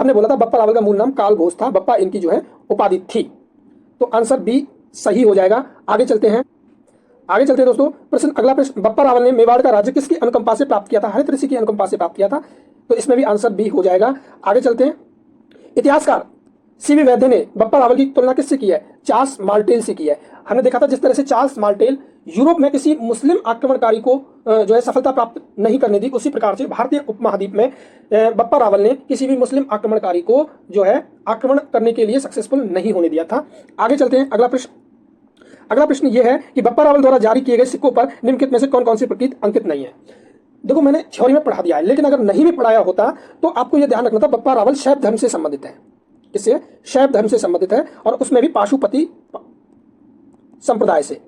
हमने बोला था बप्पा रावल का मूल नाम काल घोष था, बप्पा इनकी जो है उपाधि थी। तो आंसर बी सही हो जाएगा। आगे चलते हैं दोस्तों। प्रश्न, अगला प्रश्न, बप्पा रावल ने मेवाड़ का राज्य किसकी अनुकंपा से प्राप्त किया था? हरित ऋषि की अनुकंपा से प्राप्त किया था। तो इसमें भी आंसर बी हो जाएगा। आगे चलते हैं। इतिहासकार सीवी वैद्य ने बप्पा रावल की तुलना किससे की है? चार्ल्स मार्टेल से की है। हमने देखा था जिस तरह से चार्ल्स मार्टेल यूरोप में किसी मुस्लिम आक्रमणकारी को जो है सफलता प्राप्त नहीं करने दी, उसी प्रकार से भारतीय उपमहाद्वीप में बप्पा रावल ने किसी भी मुस्लिम आक्रमणकारी को जो है आक्रमण करने के लिए सक्सेसफुल नहीं होने दिया था। आगे चलते हैं। अगला प्रश्न यह है कि बप्पा रावल द्वारा जारी किए गए सिक्कों पर निम्नलिखित में से कौन कौन सी प्रतीक अंकित नहीं है? देखो, मैंने थ्योरी में पढ़ा दिया है, लेकिन अगर नहीं भी पढ़ाया होता तो आपको यह ध्यान रखना था बप्पा रावल शैव धर्म से संबंधित है। इससे शैव धर्म से संबंधित है और उसमें भी पाशुपति संप्रदाय से।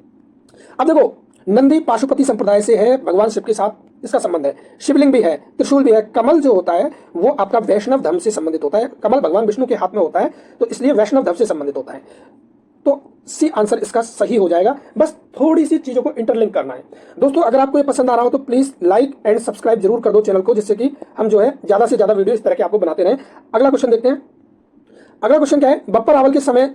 अब देखो, नंदी पाशुपति संप्रदाय से है, भगवान शिव के साथ इसका संबंध है। शिवलिंग भी है, त्रिशूल भी है। कमल जो होता है वो आपका वैष्णव धर्म से संबंधित होता है। कमल भगवान विष्णु के हाथ में होता है, तो इसलिए वैष्णव धर्म से संबंधित होता है। तो सी आंसर इसका सही हो जाएगा। बस थोड़ी सी चीजों को इंटरलिंक करना है। दोस्तों, अगर आपको ये पसंद आ रहा हो तो प्लीज लाइक एंड सब्सक्राइब जरूर कर दो चैनल को, जिससे कि हम जो है ज्यादा से ज्यादा वीडियो इस तरह के आपको बनाते रहें। अगला क्वेश्चन देखते हैं। अगला क्वेश्चन क्या है? बप्पा रावल के समय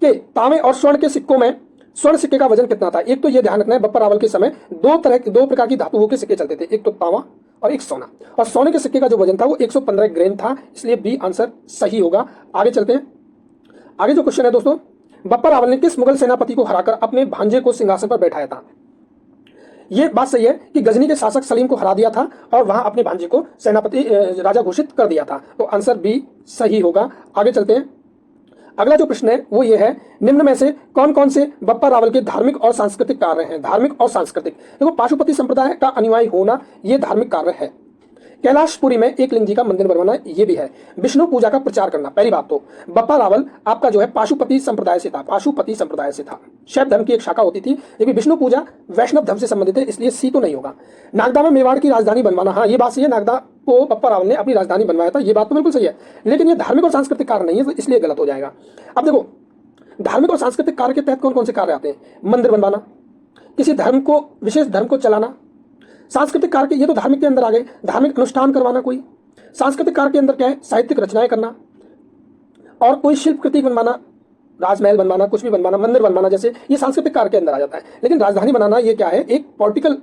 के तांबे और स्वर्ण के सिक्कों में स्वर्ण सिक्के का वजन कितना था? एक तो ये ध्यान रखना है, बप्पा रावल के समय दो प्रकार की धातुओं के सिक्के चलते थे, एक तो तांबा और एक सोना। और सोने के सिक्के का जो वजन था वो 115 ग्राम था, इसलिए बी आंसर सही होगा। आगे चलते हैं। आगे जो क्वेश्चन है दोस्तों, बप्पा रावल ने किस मुगल सेनापति को हराकर अपने भांजे को सिंहासन पर बैठाया था? यह बात सही है कि गजनी के शासक सलीम को हरा दिया था और वहां अपने भांजे को सेनापति राजा घोषित कर दिया था। तो आंसर बी सही होगा। आगे चलते हैं। अगला जो प्रश्न है वो ये है, निम्न में से कौन कौन से बप्पा रावल के धार्मिक और सांस्कृतिक कार्य हैं? धार्मिक और सांस्कृतिक, देखो, पाशुपति संप्रदाय का अनुयायी होना ये धार्मिक कार्य है। कैलाशपुरी में एक लिंग जी का मंदिर बनवाना ये भी है। विष्णु पूजा का प्रचार करना। पहली बात तो बप्पा रावल आपका जो है पाशुपति संप्रदाय से था। शैव धर्म की एक शाखा होती थी, लेकिन विष्णु पूजा वैष्णव धर्म से संबंधित है, इसलिए सी तो नहीं होगा। नागदा में मेवाड़ की राजधानी बनवाना, हाँ ये बात सही है, नागदा को बप्पा रावल ने अपनी राजधानी बनवाया था, ये बात तो बिल्कुल सही है, लेकिन ये धार्मिक और सांस्कृतिक कार्य नहीं है, तो इसलिए गलत हो जाएगा। अब देखो, धार्मिक और सांस्कृतिक कार्य के तहत कौन कौन से कार्य आते हैं? मंदिर बनवाना, किसी धर्म को, विशेष धर्म को चलाना। सांस्कृतिक कार्य, ये तो धार्मिक के अंदर आ गए। धार्मिक अनुष्ठान करवाना, कोई सांस्कृतिक कार्य के अंदर क्या है? साहित्यिक रचनाएं करना और कोई शिल्प कृति बनवाना, राजमहल बनवाना, कुछ भी बनवाना, मंदिर बनवाना, जैसे ये सांस्कृतिक कार्य के अंदर आ जाता है। लेकिन राजधानी बनाना ये क्या है? एक पॉलिटिकल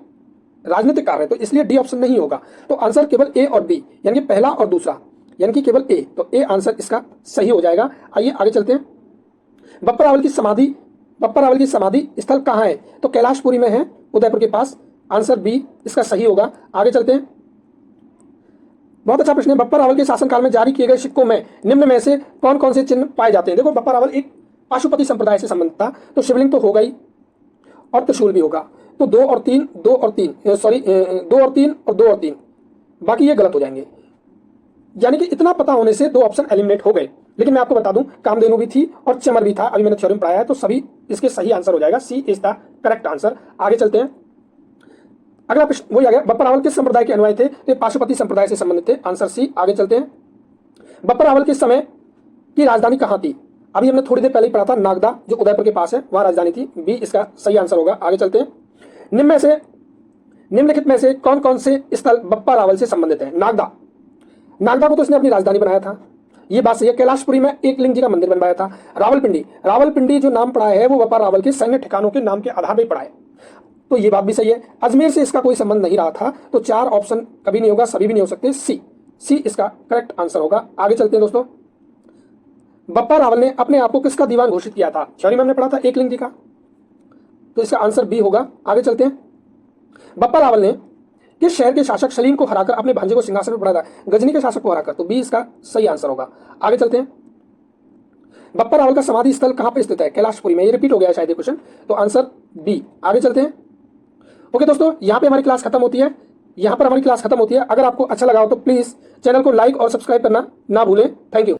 राजनीतिक कार्य है, तो इसलिए डी ऑप्शन नहीं होगा। तो आंसर केवल ए और बी, यानी कि पहला और दूसरा, यानी कि केवल ए। तो ए आंसर इसका सही हो जाएगा। आइए आगे चलते हैं। बप्पा रावल की समाधि स्थल कहाँ है? तो कैलाशपुरी में है, उदयपुर के पास। आंसर बी इसका सही होगा। आगे चलते हैं। बहुत अच्छा प्रश्न है। बप्पा रावल के शासनकाल में जारी किए गए सिक्कों में निम्न में से कौन कौन से चिन्ह पाए जाते हैं? देखो, बप्पा रावल एक पाशुपति संप्रदाय से संबंधित था, तो शिवलिंग तो होगा ही और त्रिशूल भी होगा। तो 2 और 3 और 2 और 3, बाकी ये गलत हो जाएंगे। यानी कि इतना पता होने से 2 ऑप्शन एलिमिनेट हो गए। लेकिन मैं आपको बता दूं, कामधेनु भी थी और चमर भी था, अभी मैंने थ्योरी में पढ़ाया है, तो सभी इसके सही आंसर हो जाएगा। सी इज द करेक्ट आंसर। आगे चलते हैं। अगला प्रश्न वही आ गया, बप्पा रावल किस संप्रदाय के अनुयायी थे? तो पाशुपति संप्रदाय से संबंधित थे। Answer C. आगे चलते हैं। बप्पा रावल के समय की राजधानी कहाँ थी? अभी हमने थोड़ी देर पहले ही पढ़ा था, नागदा जो उदयपुर के पास है, वहां राजधानी थी। बी इसका सही आंसर होगा। आगे चलते हैं। निम्नलिखित में से कौन कौन से स्थल बप्पा रावल से संबंधित है? नागदा को तो इसने अपनी राजधानी बनाया था, ये बात सही है। कैलाशपुरी में एक लिंग जी का मंदिर बनवाया था। रावलपिंडी जो नाम पड़ा है वो बप्पा रावल के सैन्य ठिकानों के नाम के आधार पर पड़ा है, तो ये बात भी सही है। अजमेर से इसका कोई संबंध नहीं रहा था, तो 4 ऑप्शन कभी नहीं होगा, सभी भी नहीं हो सकते। सी इसका करेक्ट आंसर होगा। आगे चलते हैं दोस्तों। बप्पा रावल ने अपने आप को किसका दीवान घोषित किया था? थ्योरी में हमने पढ़ा था एक लिंग जी का, तो इसका आंसर बी होगा। आगे चलते हैं। बप्पा रावल ने किस शहर के शासक सलीम को हराकर अपने भांजे को सिंहासन पर बैठाया था? गजनी के शासक को हराकर, तो बी इसका सही आंसर होगा। आगे चलते हैं। बप्पा रावल का समाधि स्थल कहां पर स्थित है? कैलाशपुरी में। ये रिपीट हो गया शायद ये क्वेश्चन, तो आंसर बी। आगे चलते हैं। ओके दोस्तों, यहाँ पे हमारी क्लास खत्म होती है। अगर आपको अच्छा लगा हो तो प्लीज चैनल को लाइक और सब्सक्राइब करना ना भूलें। Thank you.